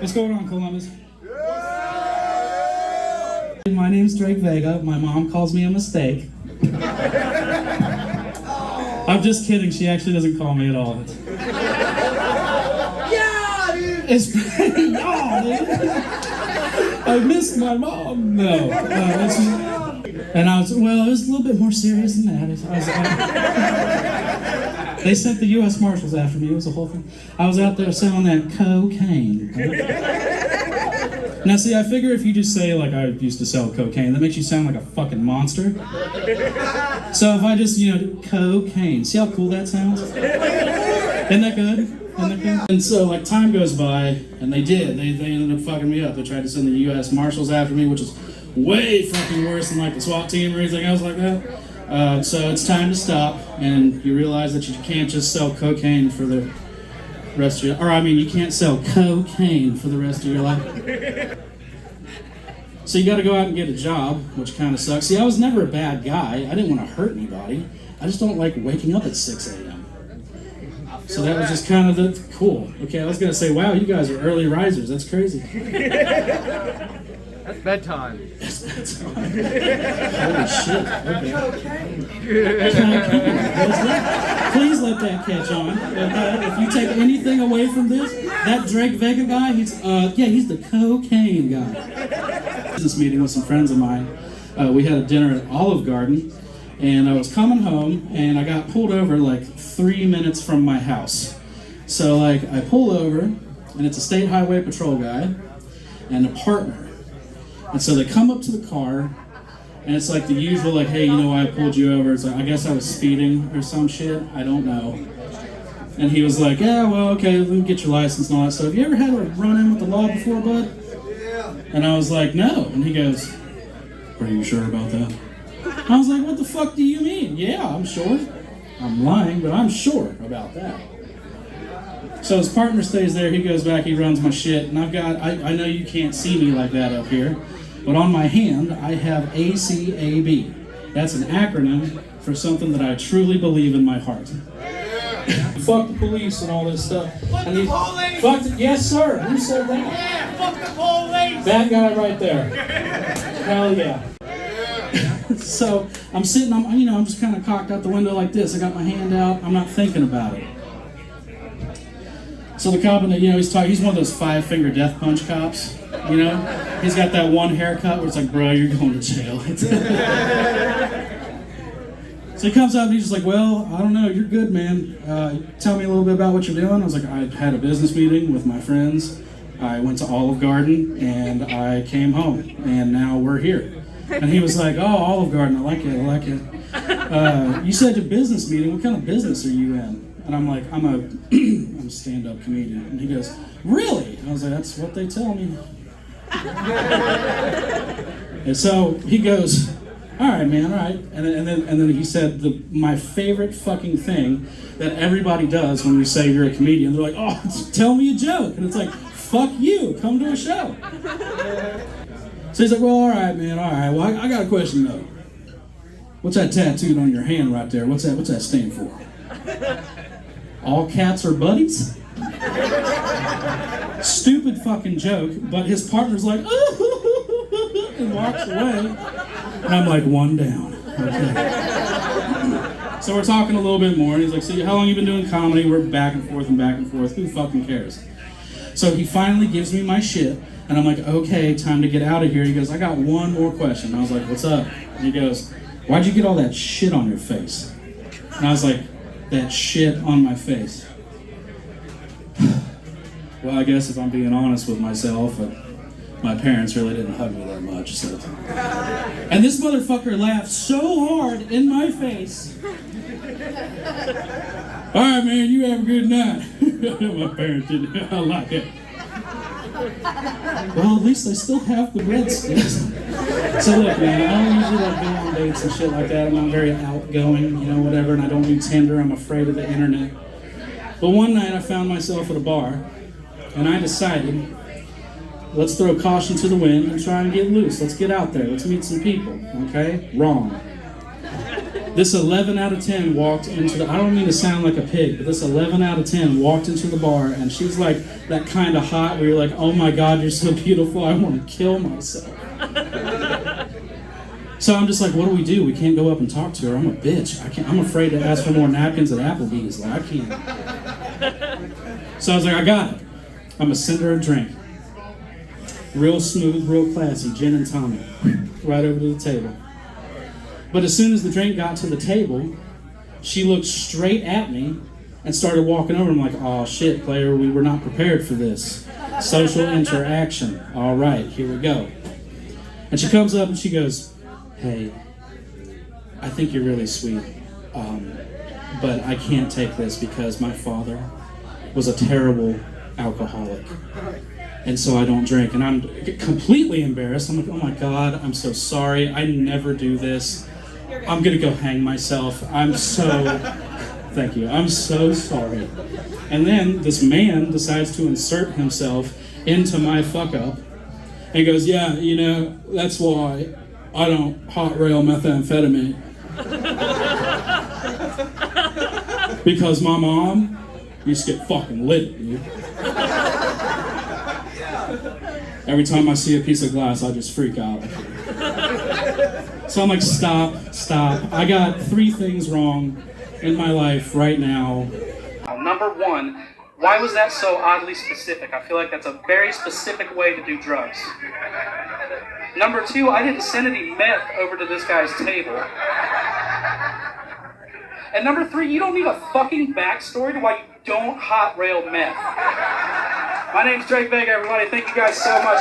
What's going on, Columbus? My name's Dreg Vega. My mom calls me a mistake. I'm just kidding. She actually doesn't call me at all. Yeah, dude! It's pretty dude. I missed my mom. No. And it was a little bit more serious than that. They sent the U.S. Marshals after me. It was a whole thing. I was out there selling that cocaine. Now, see, I figure if you just say, like, I used to sell cocaine, that makes you sound like a fucking monster. So if I just, cocaine. See how cool that sounds? Isn't that good? Isn't that good? And so, like, time goes by, and they did. They ended up fucking me up. They tried to send the U.S. Marshals after me, which is way fucking worse than, like, the SWAT team or anything else like that. So it's time to stop, and you realize that you can't just sell cocaine for the rest of your, you can't sell cocaine for the rest of your life. So you got to go out and get a job, which kind of sucks. See, I was never a bad guy. I didn't want to hurt anybody. I just don't like waking up at 6 a.m. So that was just kind of cool. Okay, I was going to say, wow, you guys are early risers. That's crazy. That's bedtime. That's bedtime. Holy shit. Okay. Please let that catch on. If you take anything away from this, that Dreg Vega guy, he's the cocaine guy. Business meeting with some friends of mine. We had a dinner at Olive Garden, and I was coming home, and I got pulled over like 3 minutes from my house. So like I pull over, and it's a state highway patrol guy and a partner. And so they come up to the car, and it's like the usual, like, hey, why I pulled you over? It's like, I guess I was speeding or some shit. I don't know. And he was like, yeah, well, okay, let me get your license and all that stuff. Have you ever had a run-in with the law before, bud? And I was like, no. And he goes, are you sure about that? I was like, what the fuck do you mean? Yeah, I'm sure. I'm lying, but I'm sure about that. So his partner stays there, he goes back, he runs my shit, and I know you can't see me like that up here, but on my hand, I have ACAB. That's an acronym for something that I truly believe in my heart. Fuck the police and all this stuff. Fuck the police! Yes, sir. Who said that? Yeah, fuck the police! That guy right there. Hell yeah. So I'm sitting, I'm just kind of cocked out the window like this. I got my hand out. I'm not thinking about it. So the cop, he's one of those 5-finger death punch cops. He's got that one haircut where it's like, bro, you're going to jail. So he comes up and he's just like, well, I don't know, you're good, man. Tell me a little bit about what you're doing. I was like, I had a business meeting with my friends. I went to Olive Garden and I came home and now we're here. And he was like, oh, Olive Garden, I like it. You said a business meeting. What kind of business are you in? And I'm like, I'm a stand-up comedian. And he goes, really? I was like, that's what they tell me. And so he goes, all right, man, all right. And then he said my favorite fucking thing that everybody does when you say you're a comedian. They're like, oh, tell me a joke. And it's like, fuck you, come to a show. So he's like, well, all right, man, all right. Well, I got a question, though. What's that tattooed on your hand right there? What's that stand for? All cats are buddies? Stupid fucking joke, but his partner's like, ooh, and walks away. And I'm like, one down. Okay. So we're talking a little bit more, and he's like, so how long you been doing comedy? We're back and forth. Who fucking cares? So he finally gives me my shit, and I'm like, okay, time to get out of here. He goes, I got one more question. I was like, what's up? And he goes, why'd you get all that shit on your face? And I was like, that shit on my face. Well, I guess if I'm being honest with myself, my parents really didn't hug me that much. So. And this motherfucker laughed so hard in my face. All right, man, you have a good night. My parents didn't. I like it. Well, at least I still have the breadsticks. So look, man, I don't usually like go on dates and shit like that. I'm not very outgoing, whatever, and I don't do Tinder. I'm afraid of the internet. But one night I found myself at a bar, and I decided, let's throw caution to the wind and try and get loose. Let's get out there. Let's meet some people, okay? Wrong. This 11 out of 10 walked into the, I don't mean to sound like a pig, but this 11 out of 10 walked into the bar, and she's like that kind of hot where you're like, oh my God, you're so beautiful, I want to kill myself. So I'm just like, what do? We can't go up and talk to her. I'm a bitch. I'm afraid to ask for more napkins at Applebee's. Like, I can't. So I was like, I got it. I'm gonna send her a drink. Real smooth, real classy, gin and tonic, right over to the table. But as soon as the drink got to the table, she looked straight at me and started walking over. I'm like, oh shit, player, we were not prepared for this. Social interaction. All right, here we go. And she comes up and she goes, hey, I think you're really sweet, but I can't take this because my father was a terrible alcoholic. And so I don't drink. And I'm completely embarrassed. I'm like, oh my God, I'm so sorry. I never do this. I'm gonna go hang myself. Thank you. I'm so sorry. And then this man decides to insert himself into my fuck up and goes, yeah, you know, that's why I don't hot rail methamphetamine. Because my mom used to get fucking lit, dude. Every time I see a piece of glass, I just freak out. So I'm like, stop. I got 3 things wrong in my life right now. Number 1, why was that so oddly specific? I feel like that's a very specific way to do drugs. Number 2, I didn't send any meth over to this guy's table. And number 3, you don't need a fucking backstory to why you don't hot rail meth. My name's Dreg Vega, everybody. Thank you guys so much.